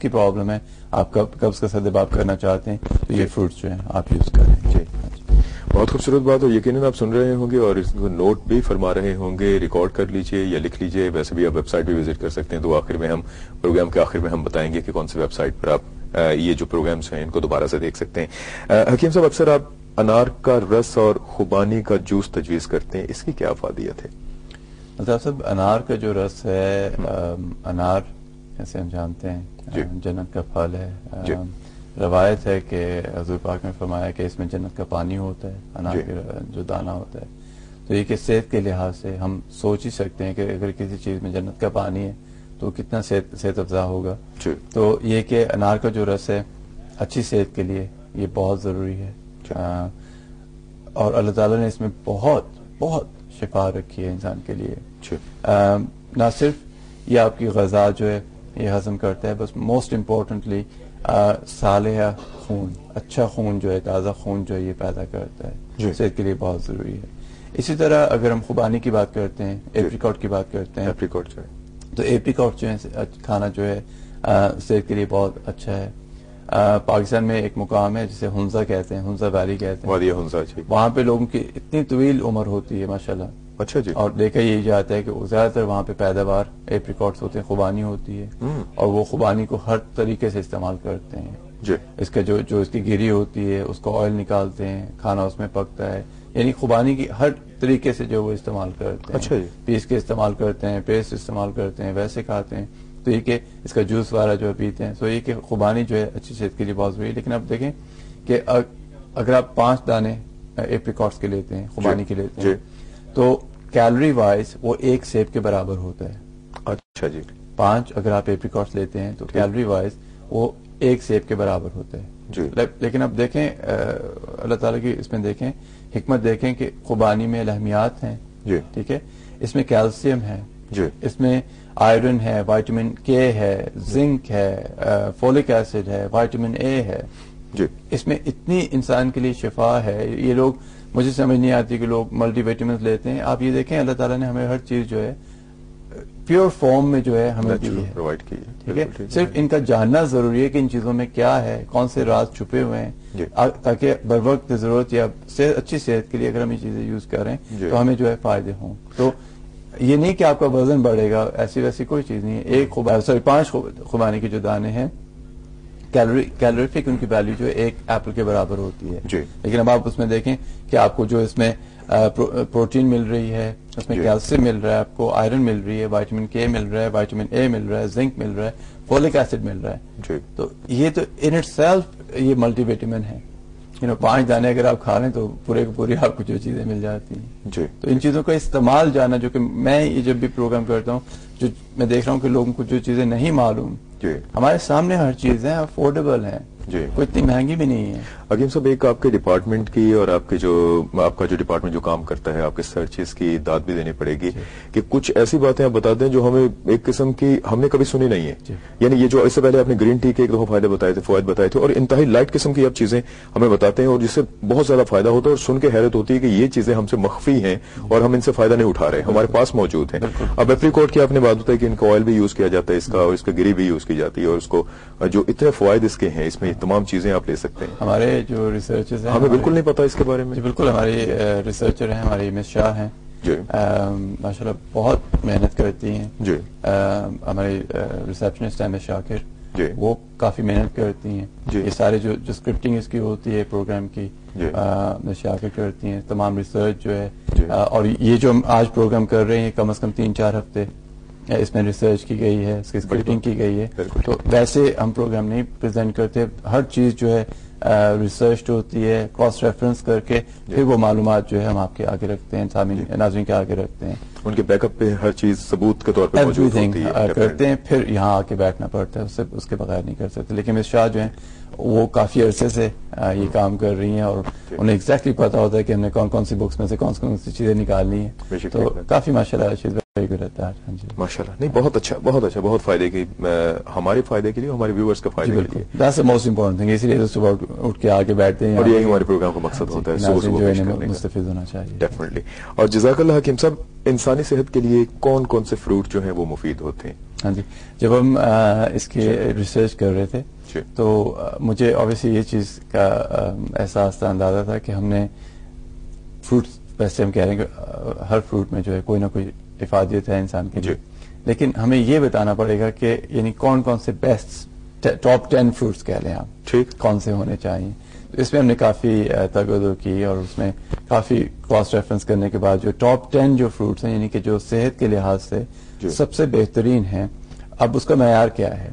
کی پرابلم ہے, آپ قبض کا سدباب کرنا چاہتے ہیں, تو یہ فروٹس جو ہیں آپ یوز کریں. جی بہت خوبصورت بات, اور یقیناً آپ سن رہے ہوں گے اور اس کو نوٹ بھی فرما رہے ہوں گے, ریکارڈ کر لیجئے یا لکھ لیجئے. ویسے بھی آپ ویب سائٹ بھی وزٹ کر سکتے ہیں, تو آخر میں ہم پروگرام کے آخر میں ہم بتائیں گے کہ کون سی ویب سائٹ پر آپ یہ جو پروگرامز ہیں ان کو دوبارہ سے دیکھ سکتے ہیں. حکیم صاحب, اکثر آپ انار کا رس اور خوبانی کا جوس تجویز کرتے ہیں, اس کی کیا افادیت ہے؟ الطاف صاحب, انار کا جو رس ہے, انار جیسے ہم جانتے ہیں جنت کا پھل ہے. روایت ہے کہ حضور پاک نے فرمایا کہ اس میں جنت کا پانی ہوتا ہے, انار کا جو دانہ ہوتا ہے. تو یہ کہ صحت کے لحاظ سے ہم سوچ ہی سکتے ہیں کہ اگر کسی چیز میں جنت کا پانی ہے تو کتنا صحت افزا ہوگا. تو یہ کہ انار کا جو رس ہے اچھی صحت کے لیے یہ بہت ضروری ہے, اور اللہ تعالیٰ نے اس میں بہت بہت شفا رکھی ہے انسان کے لیے. نہ صرف یہ آپ کی غذا جو ہے یہ ہضم کرتا ہے, بس موسٹ امپورٹنٹلی صالح خون, اچھا خون جو ہے, تازہ خون جو ہے یہ پیدا کرتا ہے, صحت کے لیے بہت ضروری ہے. اسی طرح اگر ہم خوبانی کی بات کرتے ہیں, ایپریکاٹ کی بات کرتے ہیں, تو ایپریکاٹ جو ہے کھانا جو ہے صحت کے لیے بہت اچھا ہے. پاکستان میں ایک مقام ہے جسے ہنزا کہتے ہیں, ہنزا ویلی کہتے ہیں, وہاں پہ لوگوں کی اتنی طویل عمر ہوتی ہے ماشاءاللہ. اچھا جی. اور دیکھا یہی جاتا ہے کہ زیادہ تر وہاں پہ پیداوار ایپریکاٹس ہوتے ہیں, خوبانی ہوتی ہے, اور وہ خوبانی کو ہر طریقے سے استعمال کرتے ہیں. اس کا جو اس کی گری ہوتی ہے اس کو آئل نکالتے ہیں, کھانا اس میں پکتا ہے, یعنی خوبانی کی ہر طریقے سے جو وہ استعمال کرتے ہیں. پیس کے استعمال کرتے ہیں, پیسٹ استعمال کرتے ہیں, ویسے کھاتے ہیں. تو یہ کہ اس کا جوس والا جو پیتے ہیں, تو یہ کہ خوبانی جو ہے اچھی صحت کے لیے بہت ضروری ہے. لیکن اب دیکھیں کہ اگر آپ 5 دانے ایپریکاٹس کے لیتے ہیں, خوبانی کے لیتے ہیں, تو کیلوری وائز وہ 1 سیب کے برابر ہوتا ہے. اچھا جی. 5 اگر آپ ایپریکاٹس لیتے ہیں تو کیلوری وائز وہ 1 سیب کے برابر ہوتا ہے. لیکن اب دیکھیں اللہ تعالیٰ کی اس میں دیکھیں حکمت, دیکھیں کہ خوبانی میں لحمیات ہیں, ٹھیک ہے, اس میں کیلشیم ہے, اس میں آئرن ہے, وائٹامن کے ہے, زنک ہے, فولک ایسڈ ہے, وائٹامن اے ہے. اس میں اتنی انسان کے لیے شفا ہے. یہ لوگ, مجھے سمجھ نہیں آتی کہ لوگ ملٹی ویٹامنس لیتے ہیں. آپ یہ دیکھیں اللہ تعالیٰ نے ہمیں ہر چیز جو ہے پیور فارم میں جو ہے ہمیں دی ہے, ٹھیک ہے. صرف ان کا جاننا ضروری ہے کہ ان چیزوں میں کیا ہے, کون سے راز چھپے ہوئے ہیں, تاکہ بر وقت ضرورت یا اچھی صحت کے لیے اگر ہم یہ چیزیں یوز کریں تو ہمیں جو ہے فائدے ہوں. تو یہ نہیں کہ آپ کا وزن بڑھے گا, ایسی ویسی کوئی چیز نہیں ہے. 5 خوبانی کے جو دانے ہیں کیلوریفک ان کی ویلیو جو ہے 1 ایپل کے برابر ہوتی ہے. لیکن اب آپ اس میں دیکھیں کہ آپ کو جو اس میں پروٹین مل رہی ہے, اس میں کیلشیم مل رہا ہے, آپ کو آئرن مل رہی ہے, وائٹامن کے مل رہا ہے, وائٹامن اے مل رہا ہے, زنک مل رہا ہے, فولک ایسڈ مل رہا ہے. تو یہ تو ان اٹ سیلف یہ ملٹی وٹامن ہے. 5 دانے اگر آپ کھا لیں تو پورے کے پوری آپ کو جو چیزیں مل جاتی ہیں. تو ان چیزوں کا استعمال جانا, جو کہ میں یہ جب بھی پروگرام کرتا ہوں, جو میں دیکھ رہا ہوں کہ لوگوں کو جو چیزیں نہیں معلوم, ہمارے سامنے ہر چیز ہے, افورڈیبل ہے, کوئی اتنی مہنگی بھی نہیں ہے. حکیم صاحب, ایک آپ کے ڈپارٹمنٹ کی اور آپ کا جو ڈپارٹمنٹ جو کام کرتا ہے, آپ کے سرچز کی داد بھی دینی پڑے گی کہ کچھ ایسی باتیں آپ بتا دیں جو ہمیں ایک قسم کی ہم نے کبھی سنی نہیں ہے. یعنی یہ جو اس سے پہلے آپ نے گرین ٹی کے ایک دفعہ فائدے بتائے تھے, فوائد بتائے تھے, اور انتہائی لائٹ قسم کی آپ چیزیں ہمیں بتاتے ہیں اور جس سے بہت زیادہ فائدہ ہوتا ہے, اور سن کے حیرت ہوتی ہے کہ یہ چیزیں ہم سے مخفی ہیں اور ہم ان سے فائدہ نہیں اٹھا رہے, ہمارے پاس موجود ہیں. اب ایپریکاٹ کی آپ نے بات بتائی کہ ان کا آئل بھی یوز کیا جاتا ہے, اس کا, اور اس کا گری بھی یوز کی جاتی ہے, اور اس کو جو اتنے فوائد اس کے ہیں, اس میں تمام چیزیں آپ لے سکتے ہیں. ہمارے جو ریسرچرز ہیں, ہمیں بالکل نہیں پتا اس کے بارے میں. جی بالکل, ہماری ریسرچر ہیں, ہماری مس شاہ ہیں, ماشاءاللہ بہت محنت کرتی ہیں. ہماری ریسپشنسٹ ہیں مس شاکر, وہ کافی محنت کرتی ہیں. یہ سارے جو اسکرپٹنگ اس کی ہوتی ہے پروگرام کی, مس شاکر کرتی ہیں. تمام ریسرچ جو ہے, اور یہ جو ہم آج پروگرام کر رہے ہیں کم از کم 3-4 ہفتے اس میں ریسرچ کی گئی ہے, اس کی اسکرپٹنگ کی گئی ہے. تو ویسے ہم پروگرام نہیں پریزنٹ کرتے, ہر چیز جو ہے ریسرچ ہوتی ہے, کراس ریفرنس کر کے پھر وہ معلومات جو ہے ہم آپ کے آگے رکھتے ہیں, ناظرین کے آگے رکھتے ہیں. ان کے بیک اپ پہ ہر چیز ثبوت کے طور پہ موجود ہوتی ہے, کرتے ہیں, پھر یہاں آ کے بیٹھنا پڑتا ہے, اس کے بغیر نہیں کر سکتے. لیکن مس شاہ جو ہیں وہ کافی عرصے سے یہ کام کر رہی ہیں, اور انہیں ایگزیکٹلی پتا ہوتا ہے کہ ہم نے کون کون سی بکس میں سے کون سی چیزیں نکالنی ہیں. تو کافی ماشاءاللہ رہتا ہے. ماشاءاللہ, نہیں بہت اچھا, بہت اچھا, بہت فائدے کی, ہمارے فائدے کے لیے, ہمارے ویورز کا فائدے کے لیے. That's the most important thing. اسی لیے صبح اٹھ کے آگے بیٹھتے ہیں, اور یہی ہمارے پروگرام کا مقصد ہوتا ہے, صبح مستفید ہونا چاہیے. ڈیفینیٹلی. اور جزاک اللہ حکیم صاحب, انسانی صحت کے لیے کون کون سے فروٹ جو ہیں وہ مفید ہوتے ہیں؟ ہاں جی، جب ہم اس کی ریسرچ کر رہے تھے تو مجھے obviously یہ چیز کا احساس تھا، اندازہ تھا کہ ہم نے فروٹس، ویسے ہم کہہ رہے ہیں کہ ہر فروٹ میں جو ہے کوئی نہ کوئی افادیت ہے انسان کے لیے، لیکن ہمیں یہ بتانا پڑے گا کہ یعنی کون کون سے بیسٹ ٹاپ 10 فروٹس کہہ لیں آپ، ٹھیک، کون سے ہونے چاہیے. تو اس میں ہم نے کافی تگدو کی اور اس میں کافی کراس ریفرنس کرنے کے بعد جو ٹاپ 10 جو فروٹس ہیں، یعنی کہ جو صحت کے لحاظ سے سب سے بہترین ہیں، اب اس کا معیار کیا ہے،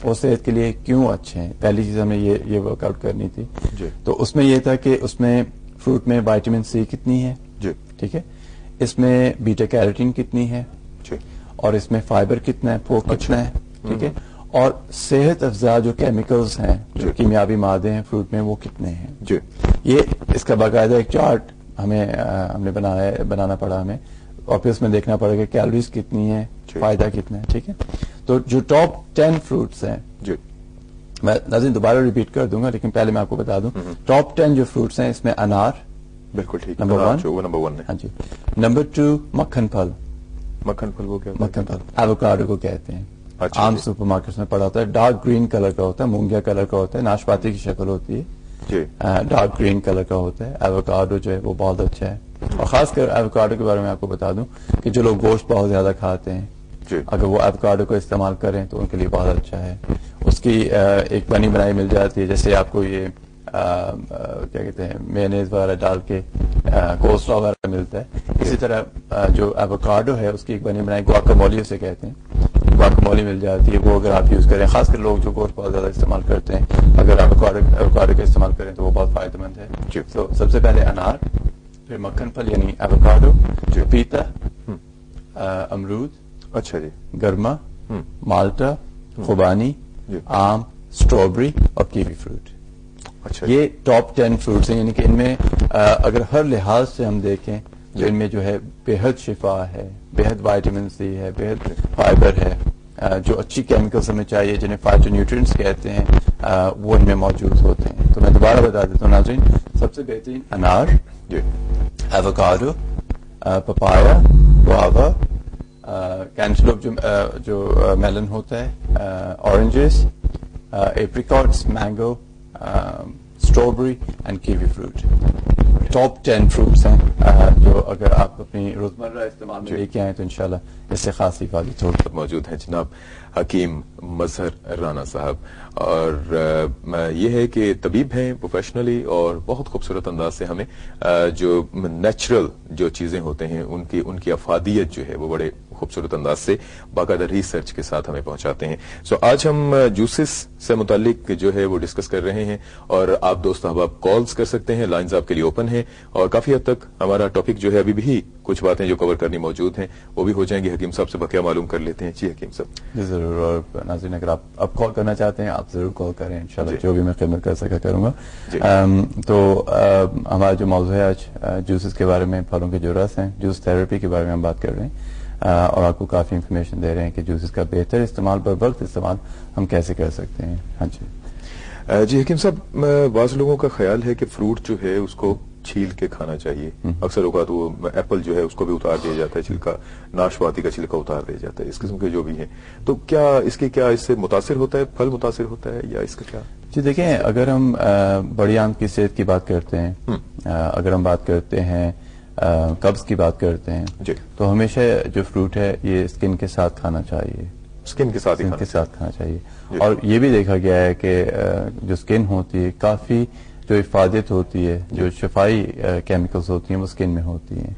وہ صحت کے لیے کیوں اچھے ہیں. پہلی چیز ہمیں یہ ورک آؤٹ کرنی تھی. تو اس میں یہ تھا کہ اس میں فروٹ میں وائٹامن سی کتنی ہے، ٹھیک ہے، اس میں بیٹا کیروٹین کتنی ہے، اور اس میں فائبر کتنا ہے، پورک کتنا ہے، ٹھیک ہے، اور صحت افزا جو کیمیکلز ہیں، جو کیمیابی مادے ہیں فروٹ میں، وہ کتنے ہیں. یہ اس کا باقاعدہ ایک چارٹ ہم نے بنانا پڑا ہمیں، اور پھر اس میں دیکھنا پڑے گا کیلوریز کتنی ہے، فائدہ کتنا ہے. ٹھیک ہے، تو جو ٹاپ 10 فروٹس ہیں، میں ناظرین دوبارہ ریپیٹ کر دوں گا لیکن پہلے میں آپ کو بتا دوں ٹاپ 10 جو فروٹس ہیں، اس میں انار، بالکل ٹھیک، نمبر 1 ہے. ہاں جی. نمبر 2 مکھن پھل. مکھن پھل وہ کیا؟ مکھن پھل ایووکاڈو کو کہتے ہیں. عام سپر مارکیٹس میں پڑا ہوتا ہے، ڈارک گرین کلر کا ہوتا ہے، مونگیا کلر کا ہوتا ہے، ناشپاتی کی شکل ہوتی ہے، ڈارک گرین کلر کا ہوتا ہے. ایووکاڈو جو ہے وہ بہت اچھا ہے، اور خاص کر ایووکاڈو کے بارے میں آپ کو بتا دوں کہ جو لوگ گوشت بہت زیادہ کھاتے ہیں، اگر وہ ایووکاڈو کو استعمال کریں تو ان کے لیے بہت اچھا ہے. اس کی ایک بنی بنائی مل جاتی ہے، جیسے آپ کو یہ کیا کہتے ہیں میونیز وغیرہ ڈال کے کوسٹا وغیرہ ملتا ہے، اسی طرح جو ایووکاڈو ہے اس کی ایک بنی بنائی گواکامولی اسے کہتے ہیں، گواکامولی مل جاتی ہے. وہ اگر آپ یوز کریں، خاص کر لوگ جو گوشت بہت زیادہ استعمال کرتے ہیں، اگر ایووکاڈو کا استعمال کریں تو وہ بہت فائدہ مند ہے. تو سب سے پہلے انار، پھر مکھن پھل یعنی ایووکاڈو، پپیتا، امرود، اچھا جی، گرما، مالٹا، خوبانی، آم، اسٹرابری اور کیوی فروٹ. اچھا، یہ ٹاپ 10 فروٹس ہیں، یعنی کہ ان میں اگر ہر لحاظ سے ہم دیکھیں تو ان میں جو ہے بےحد شفا ہے، بےحد وائٹامن سی ہے، بےحد فائبر ہے، جو اچھی کیمیکلز ہمیں چاہیے جنہیں فائٹو نیوٹرینٹس کہتے ہیں، وہ ان میں موجود ہوتے ہیں. تو میں دوبارہ بتا دیتا ہوں ناظرین، سب سے بہترین انار، ایووکاڈو، پپایا، گواوا، کینٹلوپ جو میلن ہوتا ہے، oranges, apricots, mango, strawberry and kiwi fruit. Top 10 fruits ہیں جو اگر آپ اپنی روزمرہ استعمال میں لے کے آئیں تو انشاءاللہ اس سے خاصی فائدہ ہوگا. موجود ہیں جناب حکیم مظہر رانا صاحب، اور یہ ہے کہ طبیب ہیں پروفیشنلی، اور بہت خوبصورت انداز سے ہمیں جو نیچرل جو چیزیں ہوتے ہیں ان کی افادیت جو ہے وہ بڑے خوبصورت انداز سے باقاعدہ ریسرچ کے ساتھ ہمیں پہنچاتے ہیں. سو آج ہم جوسز سے متعلق جو ہے وہ ڈسکس کر رہے ہیں، اور آپ دوست احباب کالز کر سکتے ہیں، لائنز آپ کے لیے اوپن ہیں، اور کافی حد تک ہمارا ٹاپک جو ہے ابھی بھی کچھ باتیں جو کور کرنی موجود ہیں وہ بھی ہو جائیں گی. حکیم صاحب سے بقیہ معلوم کر لیتے ہیں. جی حکیم صاحب. جی ضرور، اور ناظرین اگر آپ کال کرنا چاہتے ہیں آپ ضرور کال کریں، انشاءاللہ جو بھی میں خدمت کر سکا کروں گا. تو ہمارا جو موضوع ہے آج جوسز کے بارے میں، پھلوں کے جو رس ہیں، جوس تھراپی کے بارے میں ہم بات کر رہے ہیں، اور آپ کو کافی انفارمیشن دے رہے ہیں کہ جوسز کا بہتر استعمال، بر وقت استعمال ہم کیسے کر سکتے ہیں. ہاں جی. جی حکیم صاحب، بعض لوگوں کا خیال ہے کہ فروٹ جو ہے اس کو چھیل کے کھانا چاہیے. اکثر اوقات وہ ایپل جو ہے اس کو بھی اتار دیا جاتا ہے چھلکا، ناشپاتی کا چھلکا اتار دیا جاتا ہے، اس قسم کے جو بھی ہیں. تو کیا اس سے متاثر ہوتا ہے، پھل متاثر ہوتا ہے، یا اس کا کیا؟ جی دیکھیں، اگر ہم بڑی آنت کی صحت کی بات کرتے ہیں، اگر ہم بات کرتے ہیں قبض کی بات کرتے ہیں، تو ہمیشہ جو فروٹ ہے یہ اسکن کے ساتھ کھانا چاہیے، اسکن کے ساتھ کھانا چاہیے. اور یہ بھی دیکھا گیا ہے کہ جو اسکن ہوتی ہے، کافی جو افادیت ہوتی ہے، جو شفائی کیمیکلز ہوتی ہیں وہ اسکن میں ہوتی ہیں.